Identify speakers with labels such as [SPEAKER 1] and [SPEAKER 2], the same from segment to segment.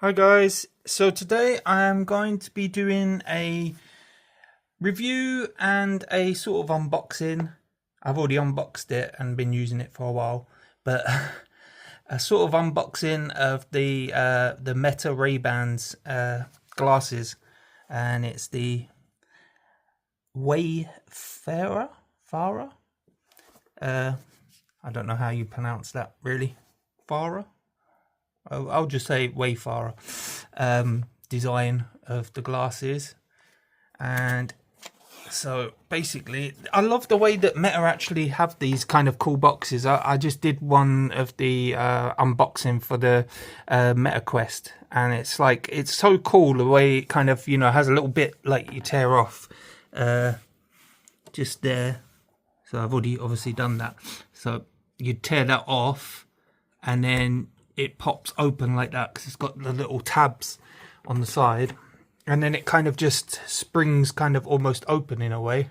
[SPEAKER 1] Hi guys, so today I'm going to be doing a review and a sort of unboxing. I've already unboxed it and been using it for a while, but a sort of unboxing of the Meta Ray-Bans glasses, and it's the Wayfarer. I don't know how you pronounce that really. Farer. I'll just say Wayfarer design of the glasses. And so basically I love the way that Meta actually have these kind of cool boxes. I just did one of the unboxing for the Meta Quest, and it's like, it's so cool the way it kind of, you know, has a little bit like you tear off just there. So I've already obviously done that. So you tear that off and then it pops open like that because it's got the little tabs on the side, and then it kind of just springs kind of almost open in a way.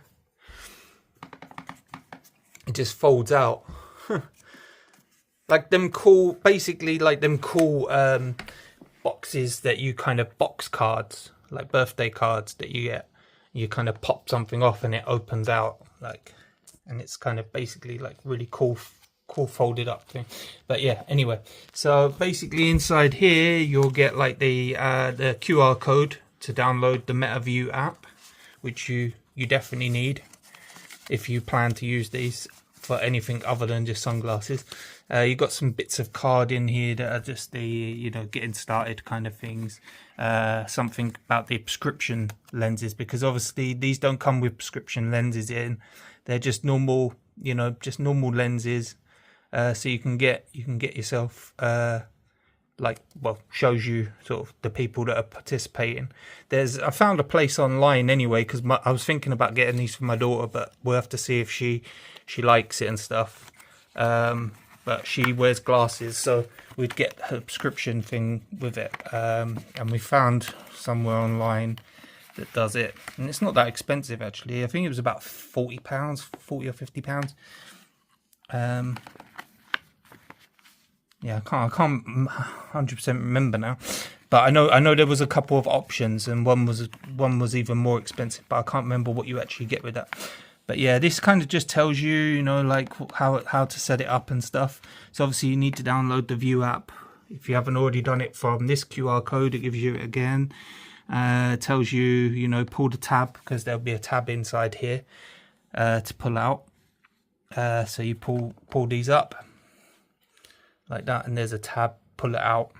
[SPEAKER 1] It just folds out like them cool, basically like them cool boxes that you kind of, box cards, like birthday cards that you get. You kind of pop something off and it opens out, like, and it's kind of basically like really cool folded up thing. But yeah, anyway, so basically inside here you'll get like the QR code to download the MetaView app, which you definitely need if you plan to use these for anything other than just sunglasses. You got some bits of card in here that are just the, you know, getting started kind of things. Something about the prescription lenses, because obviously these don't come with prescription lenses in. They're just normal, you know, just normal lenses. So you can get yourself like, well, shows you sort of the people that are participating. I found a place online anyway, because I was thinking about getting these for my daughter, but we'll have to see if she likes it and stuff. But she wears glasses, so we'd get her subscription thing with it. And we found somewhere online that does it, and it's not that expensive actually. I think it was about £40, £40 or £50. Yeah, I can't 100% remember now, but I know there was a couple of options, and one was even more expensive, but I can't remember what you actually get with that. But yeah, this kind of just tells you, you know, like how to set it up and stuff. So obviously you need to download the View app. If you haven't already done it from this QR code, it gives you it again. Tells you, you know, pull the tab, because there'll be a tab inside here to pull out. So you pull these up like that, and there's a tab, pull it out.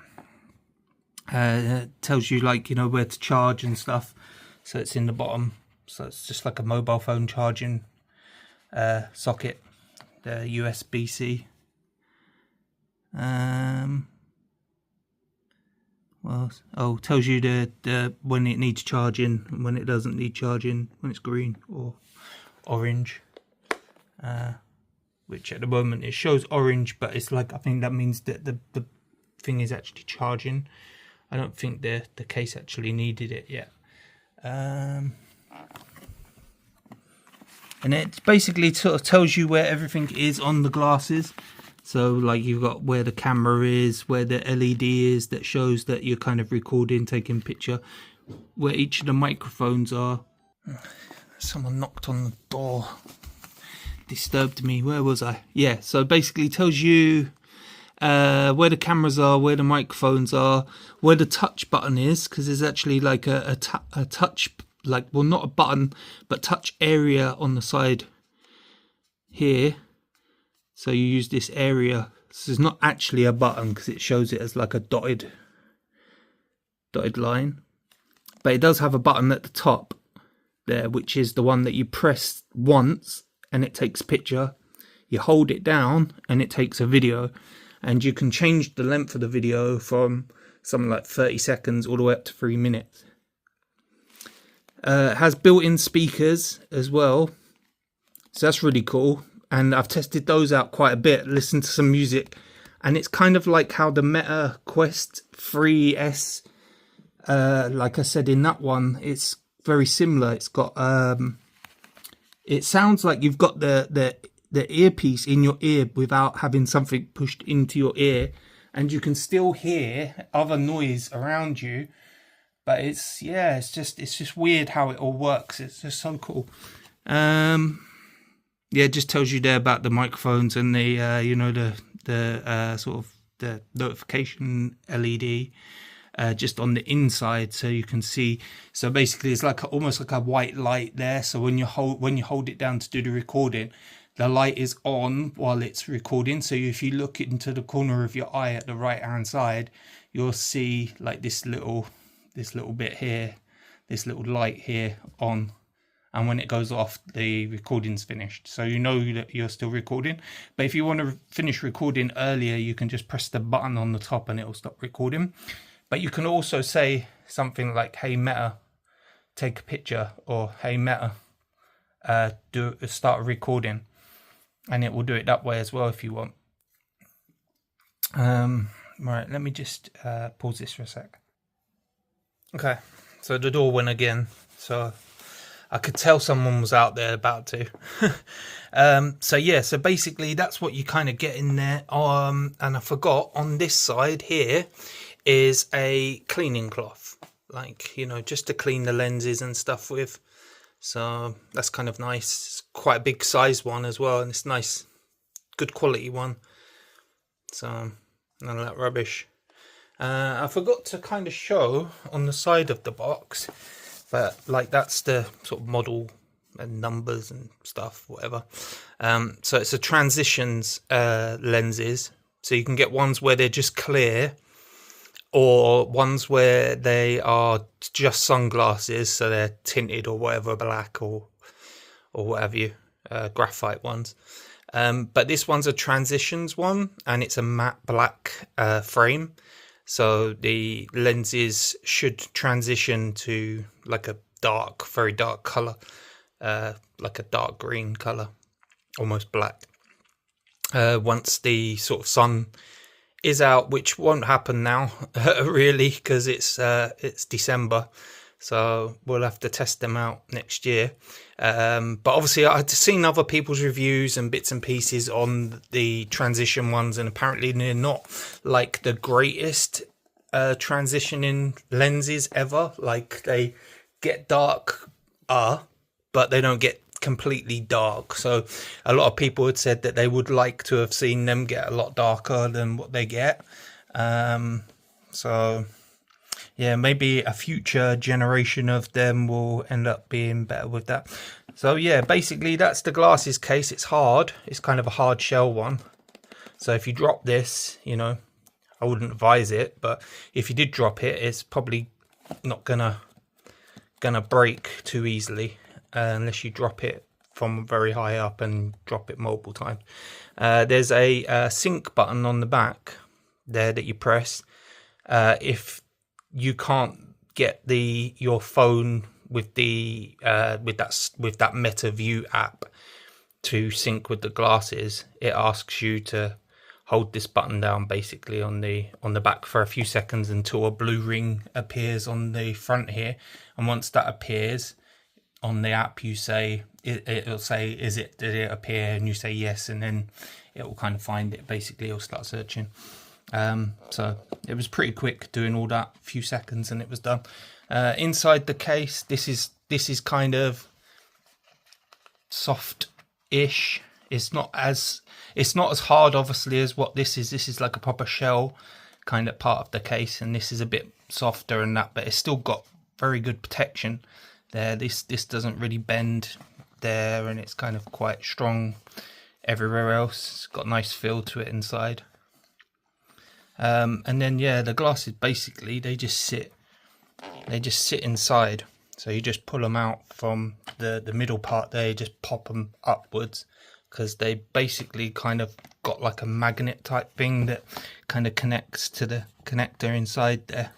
[SPEAKER 1] Tells you, like, you know, where to charge and stuff, so it's in the bottom. So it's just like a mobile phone charging socket, the USB-C. Well, oh, tells you the when it needs charging and when it doesn't need charging, when it's green or orange. Which at the moment it shows orange, but it's like, I think that means that the thing is actually charging. I don't think the case actually needed it yet. And it basically sort of tells you where everything is on the glasses. So like, you've got where the camera is, where the LED is that shows that you're kind of recording, taking picture, where each of the microphones are. Someone knocked on the door, disturbed me. Where was I? Yeah, so basically tells you where the cameras are, where the microphones are, where the touch button is, because there's actually like a touch, like, well, not a button, but touch area on the side here. So you use this area. This is not actually a button, because it shows it as like a dotted line, but it does have a button at the top there, which is the one that you press once and it takes picture. You hold it down and it takes a video, and you can change the length of the video from something like 30 seconds all the way up to 3 minutes. It has built-in speakers as well, so that's really cool, and I've tested those out quite a bit, listened to some music, and it's kind of like how the Meta Quest 3S, like I said in that one, it's very similar. It's got it sounds like you've got the earpiece in your ear without having something pushed into your ear, and you can still hear other noise around you. But it's, yeah, it's just weird how it all works. It's just so cool. Yeah, it just tells you there about the microphones and the you know, the sort of the notification LED. Just on the inside, so you can see. So basically it's like almost like a white light there, so when you hold it down to do the recording, the light is on while it's recording. So if you look into the corner of your eye at the right hand side, you'll see like this little bit here, this little light here on, and when it goes off, the recording's finished. So you know that you're still recording. But if you want to finish recording earlier, you can just press the button on the top and it will stop recording. But you can also say something like, hey Meta, take a picture, or hey Meta, start a recording, and it will do it that way as well if you want. Right, let me just pause this for a sec. Okay, so the door went again, so I could tell someone was out there about to. So yeah, so basically that's what you kind of get in there. And I forgot, on this side here is a cleaning cloth, like, you know, just to clean the lenses and stuff with. So that's kind of nice. It's quite a big size one as well, and it's nice, good quality one. So none of that rubbish. I forgot to kind of show on the side of the box, but like that's the sort of model and numbers and stuff, whatever. So it's a transitions lenses, so you can get ones where they're just clear, or ones where they are just sunglasses, so they're tinted or whatever, black or what have you, graphite ones. But this one's a transitions one, and it's a matte black frame, so the lenses should transition to like a dark, very dark colour, like a dark green colour, almost black, once the sort of sun is out, which won't happen now really, because it's December, so we'll have to test them out next year. But obviously I've seen other people's reviews and bits and pieces on the transition ones, and apparently they're not like the greatest transitioning lenses ever. Like, they get dark, but they don't get completely dark. So a lot of people had said that they would like to have seen them get a lot darker than what they get. So yeah, maybe a future generation of them will end up being better with that. So yeah, basically that's the glasses case. It's hard, it's kind of a hard shell one, so if you drop this, you know, I wouldn't advise it, but if you did drop it, it's probably not gonna break too easily, unless you drop it from very high up and drop it multiple times. There's a sync button on the back there that you press if you can't get your phone with the with that Meta View app to sync with the glasses. It asks you to hold this button down basically on the back for a few seconds until a blue ring appears on the front here, and once that appears on the app, you say, it'll say, did it appear? And you say yes, and then it will kind of find it. Basically, it'll start searching. So it was pretty quick doing all that, a few seconds, and it was done. Inside the case, this is kind of soft-ish. It's not as hard, obviously, as what this is. This is like a proper shell kind of part of the case, and this is a bit softer and that, but it's still got very good protection there. This doesn't really bend there, and it's kind of quite strong everywhere else. It's got a nice feel to it inside. And then yeah, the glasses basically they just sit inside. So you just pull them out from the middle part there, you just pop them upwards, because they basically kind of got like a magnet type thing that kind of connects to the connector inside there,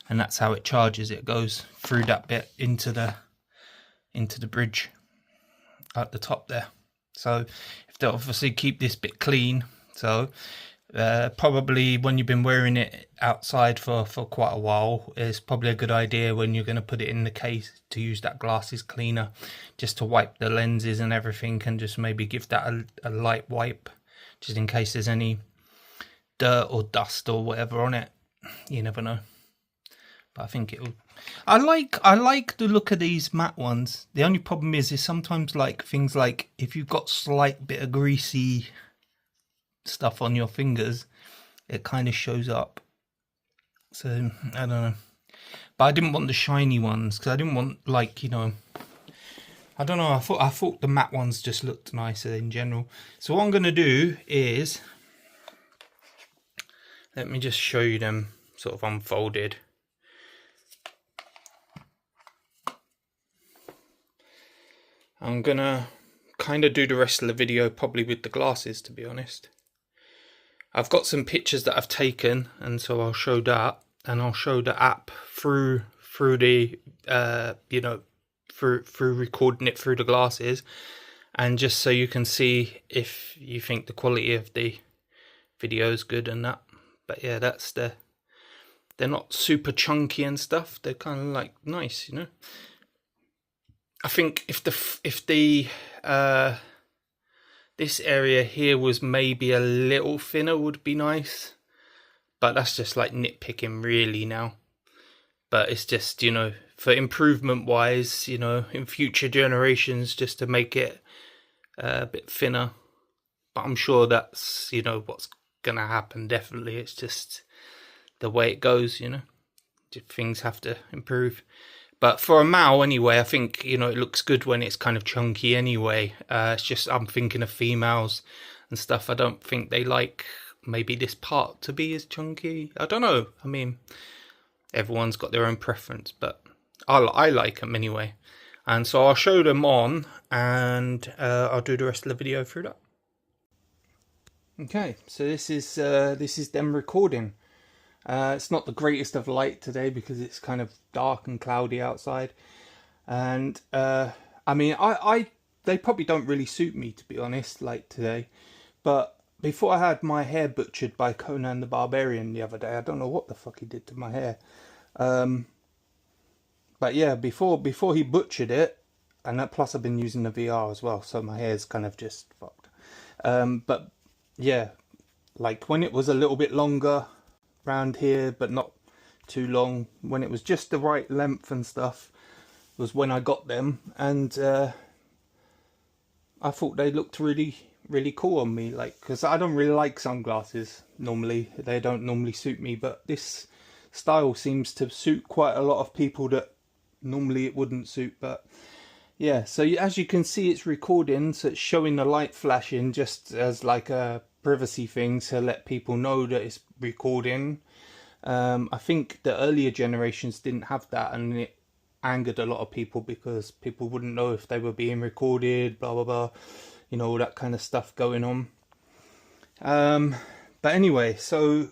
[SPEAKER 1] and that's how it charges. It goes through that bit into the bridge at the top there. So you have to obviously keep this bit clean. So probably when you've been wearing it outside for quite a while, it's probably a good idea when you're going to put it in the case to use that glasses cleaner, just to wipe the lenses and everything, and just maybe give that a light wipe, just in case there's any dirt or dust or whatever on it. You never know. But I think it'll. I like the look of these matte ones. The only problem is sometimes like things like if you've got slight bit of greasy stuff on your fingers, it kind of shows up. So I don't know. But I didn't want the shiny ones because I didn't want, like, you know, I don't know. I thought the matte ones just looked nicer in general. So what I'm gonna do is, let me just show you them sort of unfolded. I'm gonna kind of do the rest of the video probably with the glasses, to be honest. I've got some pictures that I've taken, and so I'll show that, and I'll show the app through the you know, through recording it through the glasses, and just so you can see if you think the quality of the video is good and that. But yeah, that's they're not super chunky and stuff. They're kind of like nice, you know. I think if the this area here was maybe a little thinner would be nice, but that's just like nitpicking really now. But it's just, you know, for improvement wise, you know, in future generations, just to make it a bit thinner. But I'm sure that's, you know, what's gonna happen. Definitely, it's just the way it goes, you know. Things have to improve. But for a Mao anyway, I think, you know, it looks good when it's kind of chunky anyway. It's just, I'm thinking of females and stuff. I don't think they like maybe this part to be as chunky. I don't know. I mean, everyone's got their own preference, but I like them anyway. And so I'll show them on, and I'll do the rest of the video through that. Okay, so this is them recording. It's not the greatest of light today because it's kind of dark and cloudy outside, and I mean, they probably don't really suit me, to be honest, like today. But before I had my hair butchered by Conan the Barbarian the other day, I don't know what the fuck he did to my hair. But yeah, before he butchered it, and that, plus I've been using the VR as well, so my hair's kind of just fucked. But yeah, like when it was a little bit longer round here, but not too long, when it was just the right length and stuff, was when I got them, and I thought they looked really cool on me, like, because I don't really like sunglasses normally. They don't normally suit me, but this style seems to suit quite a lot of people that normally it wouldn't suit. But yeah, so as you can see, it's recording, so it's showing the light flashing just as like a privacy thing to let people know that it's recording. I think the earlier generations didn't have that, and it angered a lot of people because people wouldn't know if they were being recorded, blah blah blah, you know, all that kind of stuff going on. But anyway, so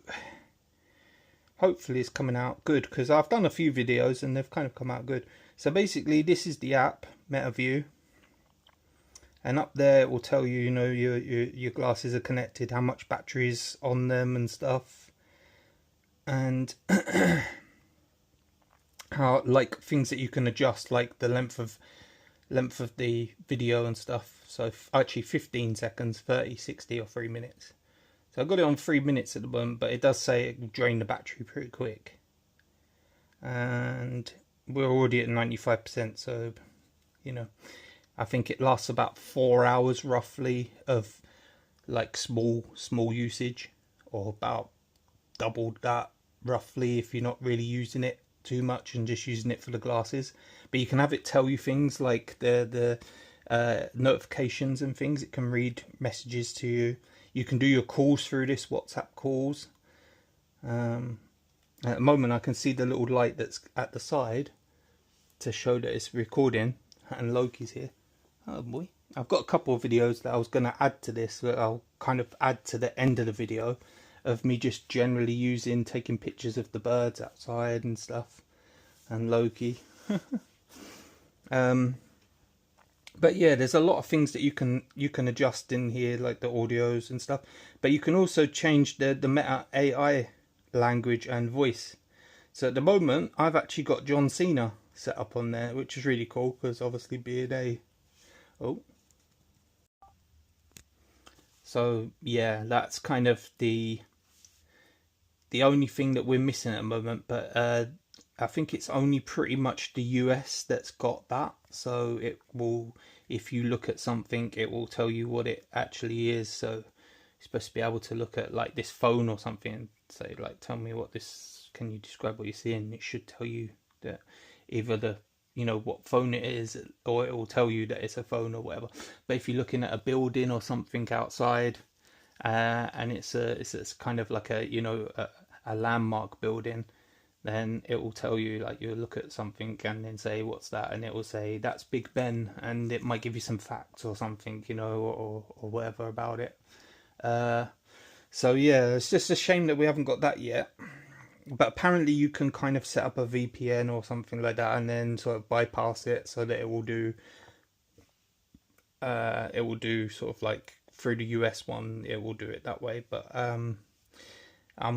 [SPEAKER 1] hopefully it's coming out good, because I've done a few videos and they've kind of come out good. So basically, this is the app, MetaView, and up there it will tell you, you know, your glasses are connected, how much battery's on them and stuff, and how, like, things that you can adjust, like the length of the video and stuff. So actually 15 seconds, 30, 60 or 3 minutes. So I've got it on 3 minutes at the moment, but it does say it will drain the battery pretty quick. And we're already at 95%, so, you know, I think it lasts about 4 hours roughly of like small usage, or about doubled that roughly if you're not really using it too much and just using it for the glasses. But you can have it tell you things like the notifications and things. It can read messages to you. You can do your calls through this, WhatsApp calls. At the moment I can see the little light that's at the side to show that it's recording, and Loki's here. Oh boy. I've got a couple of videos that I was going to add to this, that I'll kind of add to the end of the video, of me just generally taking pictures of the birds outside and stuff, and Loki. But yeah, there's a lot of things that you can adjust in here, like the audios and stuff. But you can also change the Meta AI language and voice. So at the moment, I've actually got John Cena set up on there, which is really cool, because obviously being so yeah, that's kind of the the only thing that we're missing at the moment, but I think it's only pretty much the US that's got that. So it will, if you look at something, it will tell you what it actually is. So you're supposed to be able to look at like this phone or something and say like, tell me what this, can you describe what you're seeing? It should tell you that either the, you know, what phone it is, or it will tell you that it's a phone or whatever. But if you're looking at a building or something outside, and it's kind of like a, you know, a landmark building, then it will tell you, like, you look at something and then say, what's that? And it will say, that's Big Ben, and it might give you some facts or something, you know, or whatever about it. So yeah, it's just a shame that we haven't got that yet. But apparently you can kind of set up a VPN or something like that and then sort of bypass it so that it will do sort of like through the US one, it will do it that way. But I'm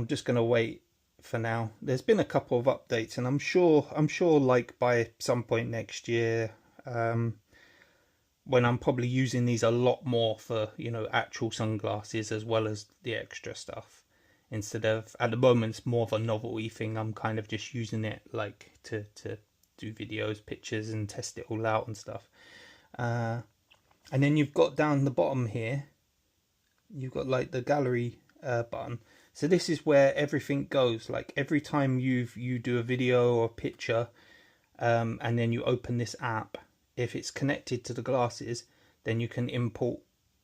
[SPEAKER 1] just gonna wait for now. There's been a couple of updates, and I'm sure like by some point next year, when I'm probably using these a lot more for, you know, actual sunglasses as well as the extra stuff, instead of, at the moment it's more of a novelty thing. I'm kind of just using it like to do videos, pictures, and test it all out and stuff. And then you've got down the bottom here, you've got like the gallery button. So this is where everything goes. Like every time you do a video or a picture, and then you open this app, if it's connected to the glasses, then you can import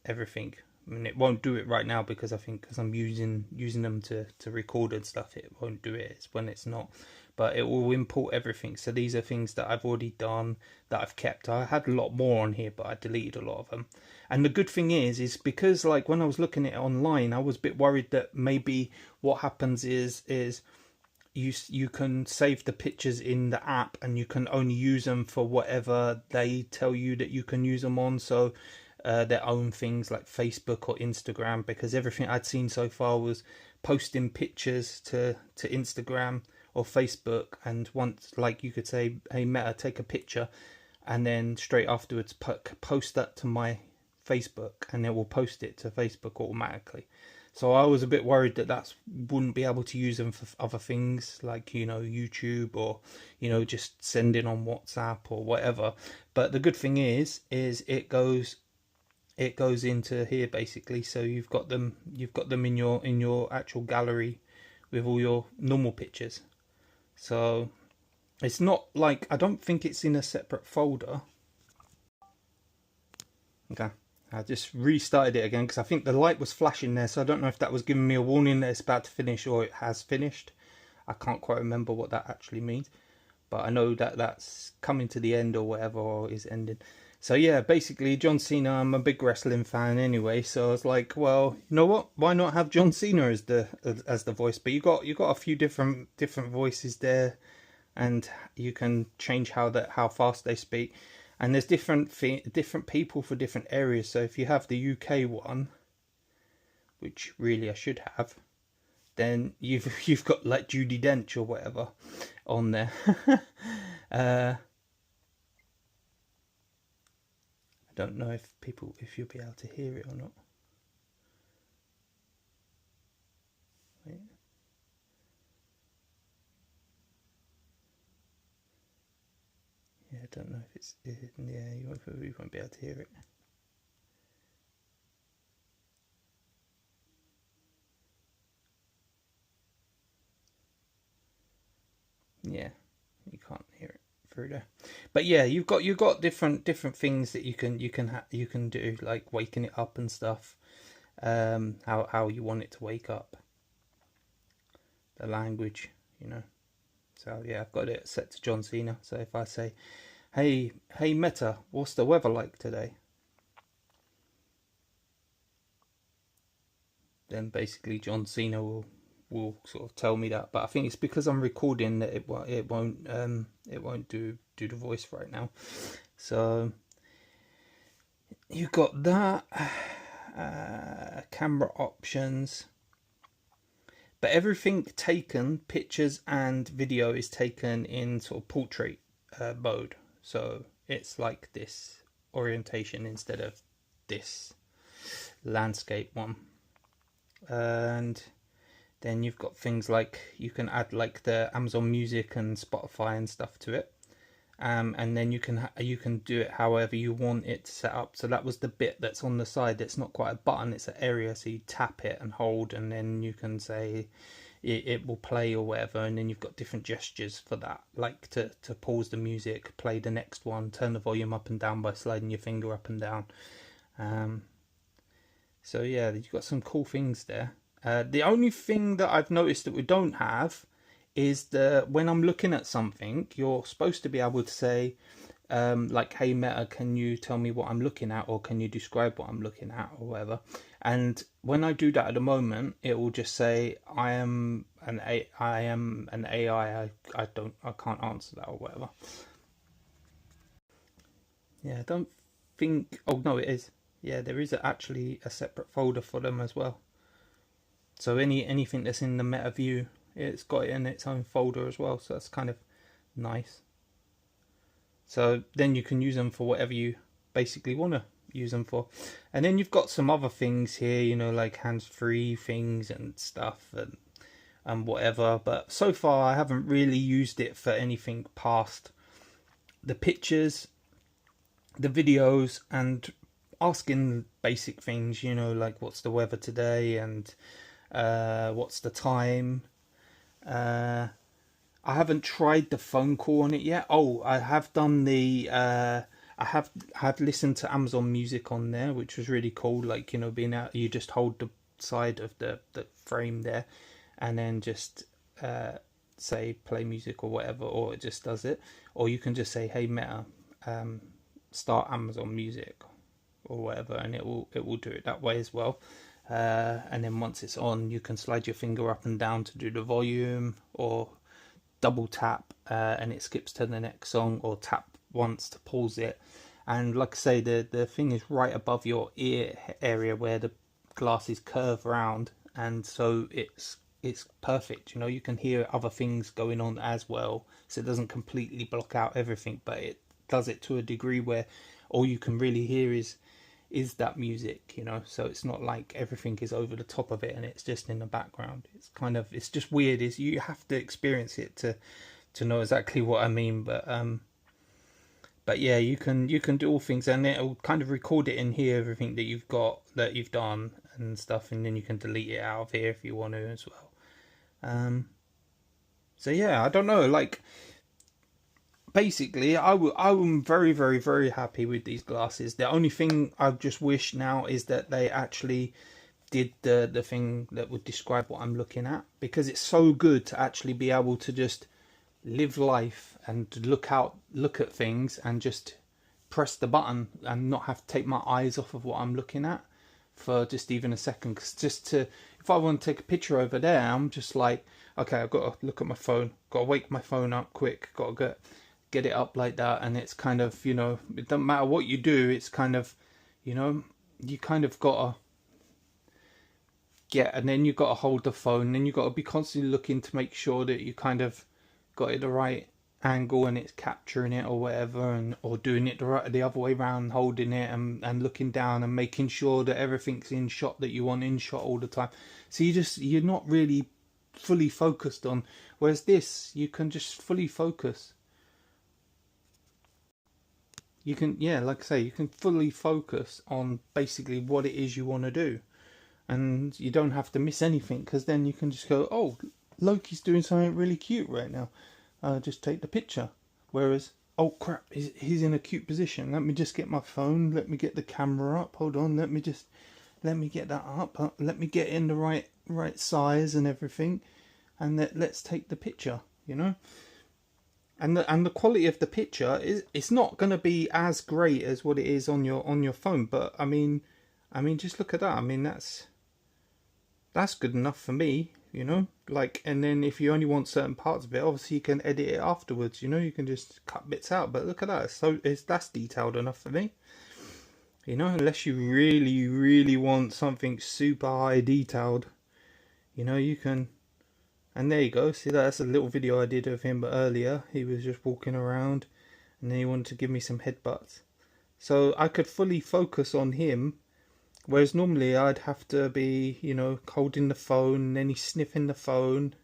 [SPEAKER 1] everything. I mean, it won't do it right now because I think because I'm using them to record and stuff, it won't do it. It's when it's not. But it will import everything. So these are things that I've already done, that I've kept. I had a lot more on here, but I deleted a lot of them. And the good thing is because like when I was looking at it online, I was a bit worried that maybe what happens is you can save the pictures in the app and you can only use them for whatever they tell you that you can use them on. So their own things like Facebook or Instagram, because everything I'd seen so far was posting pictures to Instagram or Facebook, and once, like, you could say, hey Meta, take a picture, and then straight afterwards post that to my Facebook, and it will post it to Facebook automatically. So I was a bit worried that wouldn't be able to use them for other things, like, you know, YouTube, or, you know, just sending on WhatsApp or whatever. But the good thing is it goes into here basically. So you've got them in your actual gallery with all your normal pictures. So it's not like, I don't think it's in a separate folder. Okay. I just restarted it again because I think the light was flashing there, so I don't know if that was giving me a warning that it's about to finish or it has finished. I can't quite remember what that actually means, but I know that that's coming to the end or whatever, or is ending. So yeah, basically John Cena, I'm a big wrestling fan anyway, so I was like, well, you know what? Why not have John Cena as the voice? But you got a few different voices there, and you can change how fast they speak. And there's different people for different areas. So if you have the UK one, which really I should have, then you've got like Judi Dench or whatever on there. I don't know if you'll be able to hear it or not. Wait. Yeah, I don't know if it's, yeah, you won't be able to hear it. Yeah, you can't hear it through there. But yeah, you've got different things that you can do, like waking it up and stuff. How you want it to wake up. The language, you know. So yeah, I've got it set to John Cena. So if I say, hey Meta, what's the weather like today? Then basically John Cena will sort of tell me that. But I think it's because I'm recording that it won't do the voice right now. So you've got that, camera options. But everything taken, pictures and video, is taken in sort of portrait mode. So it's like this orientation instead of this landscape one. And Then you've got things like you can add like the Amazon Music and Spotify and stuff to it. And then you can do it however you want it to set up. So that was the bit that's on the side. It's not quite a button, it's an area. So you tap it and hold, and then you can say it will play or whatever. And then you've got different gestures for that, like to pause the music, play the next one, turn the volume up and down by sliding your finger up and down. So yeah, you've got some cool things there. The only thing that I've noticed that we don't have is when I'm looking at something, you're supposed to be able to say, like, hey Meta, can you tell me what I'm looking at, or can you describe what I'm looking at, or whatever. And when I do that at the moment, it will just say I am an AI. I can't answer that or whatever. Yeah, I don't think. Oh no, it is. Yeah, there is actually a separate folder for them as well. So anything that's in the Meta view, it's got it in its own folder as well, so that's kind of nice. So then you can use them for whatever you basically want to use them for. And then you've got some other things here, you know, like hands-free things and stuff and whatever. But so far I haven't really used it for anything past the pictures, the videos, and asking basic things, you know, like what's the weather today and what's the time. I haven't tried the phone call on it yet. Oh, I have done the I have listened to Amazon Music on there, which was really cool. Like, you know, being out, you just hold the side of the frame there, and then just say play music or whatever, or it just does it. Or you can just say, hey Meta, start Amazon Music or whatever, and it will do it that way as well. And then once it's on, you can slide your finger up and down to do the volume, or double tap and it skips to the next song, or tap once to pause it. And like I say, the thing is right above your ear area where the glasses curve round, and so it's perfect. You know, you can hear other things going on as well, so it doesn't completely block out everything, but it does it to a degree where all you can really hear is that music, you know. So it's not like everything is over the top of it and it's just in the background. It's just weird. You have to experience it to know exactly what I mean. But yeah, you can do all things, and it'll kind of record it in here, everything that you've done and stuff, and then you can delete it out of here if you want to as well. So yeah, I don't know, like, basically, I'm very, very, very happy with these glasses. The only thing I just wish now is that they actually did the thing that would describe what I'm looking at, because it's so good to actually be able to just live life and look at things and just press the button and not have to take my eyes off of what I'm looking at for just even a second. Because if I want to take a picture over there, I'm just like, okay, I've got to look at my phone, got to wake my phone up quick, got to get it up like that. And it's kind of, you know, it doesn't matter what you do, it's kind of, you know, you kind of got to and then you got to hold the phone, and then you got to be constantly looking to make sure that you kind of got it the right angle and it's capturing it or whatever, or doing it the other way around, holding it and looking down and making sure that everything's in shot that you want in shot all the time. So you're not really fully focused on, whereas this, you can just fully focus. You can, yeah, like I say, you can fully focus on basically what it is you want to do, and you don't have to miss anything, because then you can just go, oh, Loki's doing something really cute right now, just take the picture. Whereas, oh crap, he's in a cute position, let me just get my phone, let me get the camera up, hold on, let me get that up, let me get in the right size and everything, and let's take the picture, you know. And the quality of the picture it's not going to be as great as what it is on your phone, but I mean just look at that. I mean, that's good enough for me, you know. Like, and then if you only want certain parts of it, obviously you can edit it afterwards, you know, you can just cut bits out. But look at that, that's detailed enough for me, you know. Unless you really, really want something super high detailed, you know, you can. And there you go, see, that's a little video I did of him earlier. He was just walking around, and then he wanted to give me some headbutts. So I could fully focus on him Whereas normally I'd have to be, you know, holding the phone, and then he's sniffing the phone,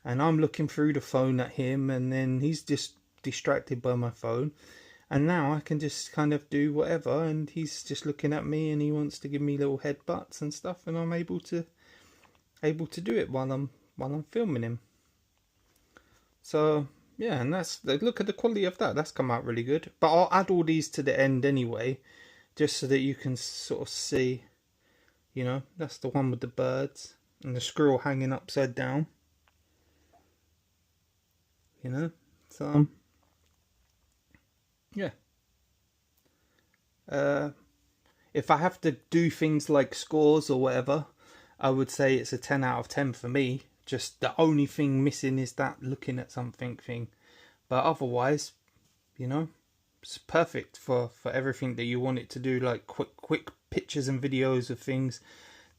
[SPEAKER 1] and I'm looking through the phone at him, and then he's just distracted by my phone. And now I can just kind of do whatever, and he's just looking at me, and he wants to give me little headbutts and stuff, and I'm able to do it while I'm filming him. So yeah, and that's, look at the quality of that. That's come out really good. But I'll add all these to the end anyway, just so that you can sort of see. You know, that's the one with the birds and the squirrel hanging upside down. You know, so yeah. If I have to do things like scores or whatever, I would say it's a 10 out of 10 for me. Just the only thing missing is that looking at something thing. But otherwise, you know, it's perfect for everything that you want it to do, like quick pictures and videos of things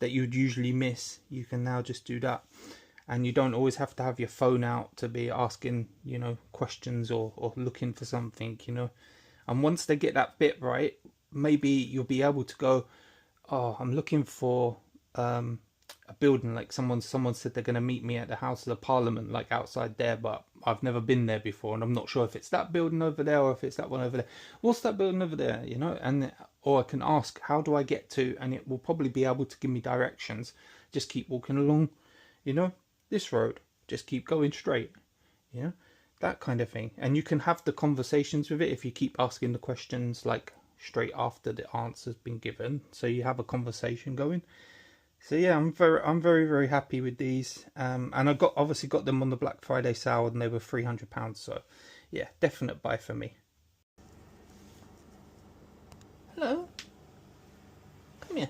[SPEAKER 1] that you'd usually miss. You can now just do that. And you don't always have to have your phone out to be asking, you know, questions or looking for something, you know. And once they get that bit right, maybe you'll be able to go, oh, I'm looking for a building, like someone said they're going to meet me at the House of the Parliament, like outside there, but I've never been there before, and I'm not sure if it's that building over there or if it's that one over there. What's that building over there, you know? And or I can ask, how do I get to, and it will probably be able to give me directions. Just keep walking along, you know, this road, just keep going straight, you know, that kind of thing. And you can have the conversations with it if you keep asking the questions like straight after the answer's been given, so you have a conversation going. So yeah, I'm very happy with these, and I obviously got them on the Black Friday sale, and they were £300. So yeah, definite buy for me. Hello, come here.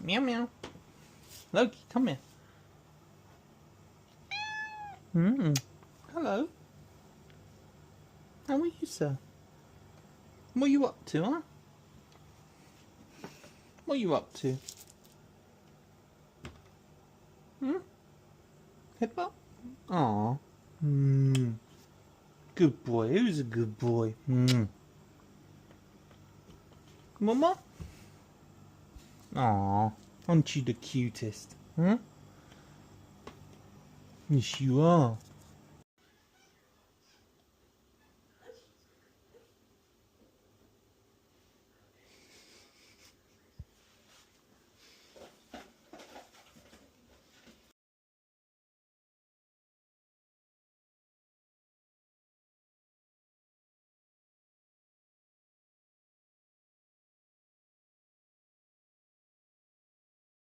[SPEAKER 1] Meow meow. Loki, come here. Hello. How are you, sir? What are you up to, huh? What are you up to? Headbutt? Aw. Good boy. Who's a good boy? Mama? Aw. Aren't you the cutest? Huh? Yes, you are.